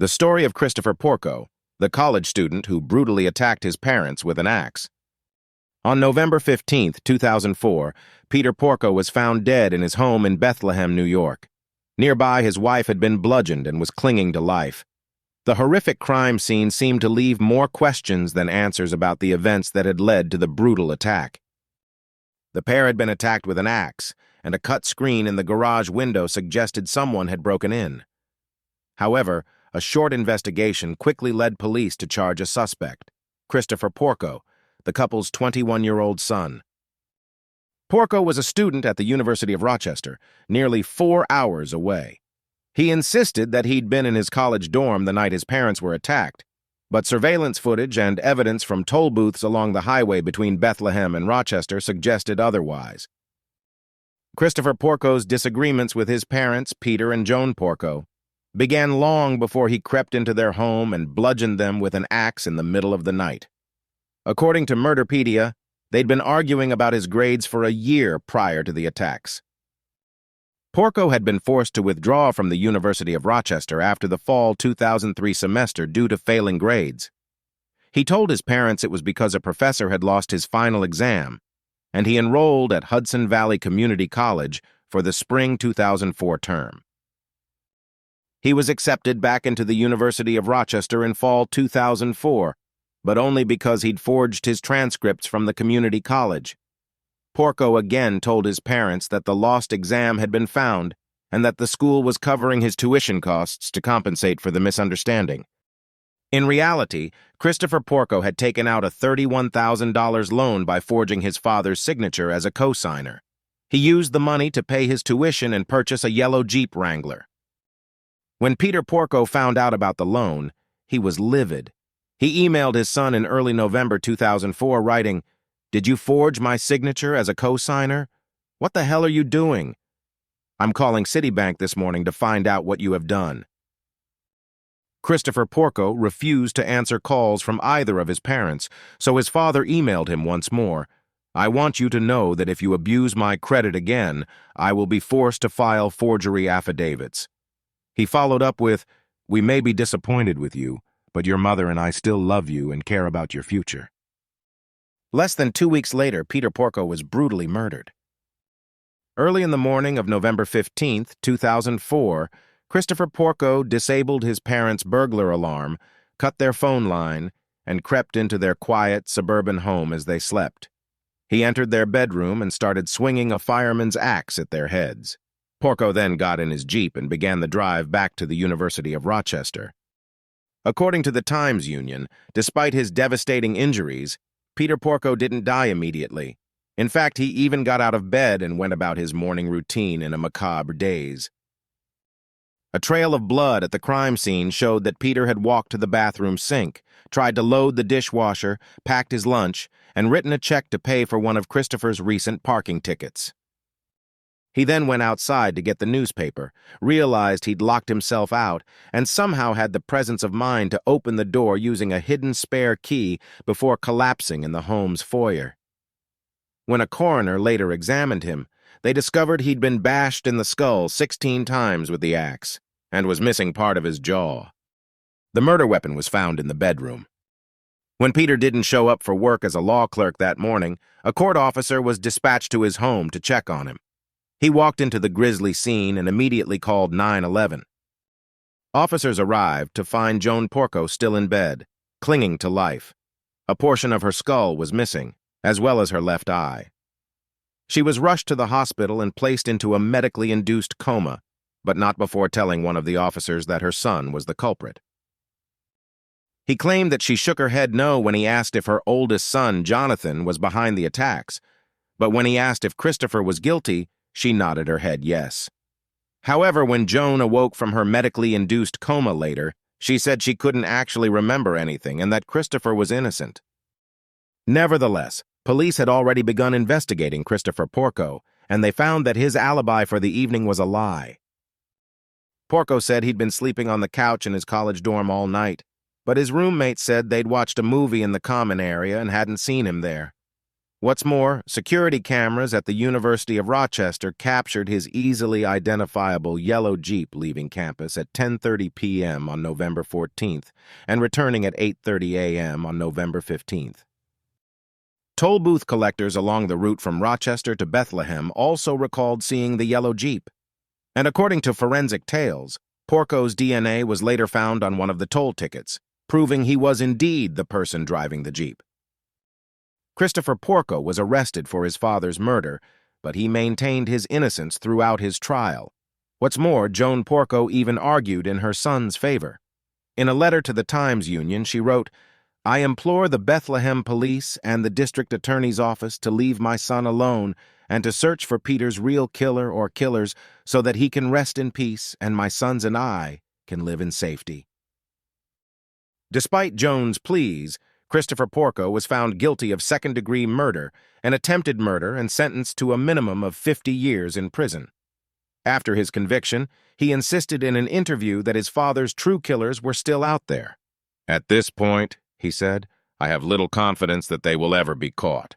The story of Christopher Porco, the college student who brutally attacked his parents with an axe. On November 15, 2004, Peter Porco was found dead in his home in Bethlehem, New York. Nearby, his wife had been bludgeoned and was clinging to life. The horrific crime scene seemed to leave more questions than answers about the events that had led to the brutal attack. The pair had been attacked with an axe, and a cut screen in the garage window suggested someone had broken in. However, a short investigation quickly led police to charge a suspect, Christopher Porco, the couple's 21-year-old son. Porco was a student at the University of Rochester, nearly 4 hours away. He insisted that he'd been in his college dorm the night his parents were attacked, but surveillance footage and evidence from toll booths along the highway between Bethlehem and Rochester suggested otherwise. Christopher Porco's disagreements with his parents, Peter and Joan Porco, began long before he crept into their home and bludgeoned them with an axe in the middle of the night. According to Murderpedia, they'd been arguing about his grades for a year prior to the attacks. Porco had been forced to withdraw from the University of Rochester after the fall 2003 semester due to failing grades. He told his parents it was because a professor had lost his final exam, and he enrolled at Hudson Valley Community College for the spring 2004 term. He was accepted back into the University of Rochester in fall 2004, but only because he'd forged his transcripts from the community college. Porco again told his parents that the lost exam had been found and that the school was covering his tuition costs to compensate for the misunderstanding. In reality, Christopher Porco had taken out a $31,000 loan by forging his father's signature as a co-signer. He used the money to pay his tuition and purchase a yellow Jeep Wrangler. When Peter Porco found out about the loan, he was livid. He emailed his son in early November 2004, writing, "Did you forge my signature as a co-signer? What the hell are you doing? I'm calling Citibank this morning to find out what you have done." Christopher Porco refused to answer calls from either of his parents, so his father emailed him once more, "I want you to know that if you abuse my credit again, I will be forced to file forgery affidavits." He followed up with, "We may be disappointed with you, but your mother and I still love you and care about your future." Less than 2 weeks later, Peter Porco was brutally murdered. Early in the morning of November 15, 2004, Christopher Porco disabled his parents' burglar alarm, cut their phone line, and crept into their quiet suburban home as they slept. He entered their bedroom and started swinging a fireman's axe at their heads. Porco then got in his Jeep and began the drive back to the University of Rochester. According to the Times-Union, despite his devastating injuries, Peter Porco didn't die immediately. In fact, he even got out of bed and went about his morning routine in a macabre daze. A trail of blood at the crime scene showed that Peter had walked to the bathroom sink, tried to load the dishwasher, packed his lunch, and written a check to pay for one of Christopher's recent parking tickets. He then went outside to get the newspaper, realized he'd locked himself out, and somehow had the presence of mind to open the door using a hidden spare key before collapsing in the home's foyer. When a coroner later examined him, they discovered he'd been bashed in the skull 16 times with the axe and was missing part of his jaw. The murder weapon was found in the bedroom. When Peter didn't show up for work as a law clerk that morning, a court officer was dispatched to his home to check on him. He walked into the grisly scene and immediately called 911. Officers arrived to find Joan Porco still in bed, clinging to life. A portion of her skull was missing, as well as her left eye. She was rushed to the hospital and placed into a medically induced coma, but not before telling one of the officers that her son was the culprit. He claimed that she shook her head no when he asked if her oldest son, Jonathan, was behind the attacks, but when he asked if Christopher was guilty, she nodded her head yes. However, when Joan awoke from her medically induced coma later, she said she couldn't actually remember anything and that Christopher was innocent. Nevertheless, police had already begun investigating Christopher Porco, and they found that his alibi for the evening was a lie. Porco said he'd been sleeping on the couch in his college dorm all night, but his roommate said they'd watched a movie in the common area and hadn't seen him there. What's more, security cameras at the University of Rochester captured his easily identifiable yellow Jeep leaving campus at 10:30 p.m. on November 14th and returning at 8:30 a.m. on November 15th. Toll booth collectors along the route from Rochester to Bethlehem also recalled seeing the yellow Jeep. And according to forensic tales, Porco's DNA was later found on one of the toll tickets, proving he was indeed the person driving the Jeep. Christopher Porco was arrested for his father's murder, but he maintained his innocence throughout his trial. What's more, Joan Porco even argued in her son's favor. In a letter to the Times Union, she wrote, "I implore the Bethlehem police and the district attorney's office to leave my son alone and to search for Peter's real killer or killers so that he can rest in peace and my sons and I can live in safety." Despite Joan's pleas, Christopher Porco was found guilty of second-degree murder and attempted murder and sentenced to a minimum of 50 years in prison. After his conviction, he insisted in an interview that his father's true killers were still out there. "At this point," he said, "I have little confidence that they will ever be caught."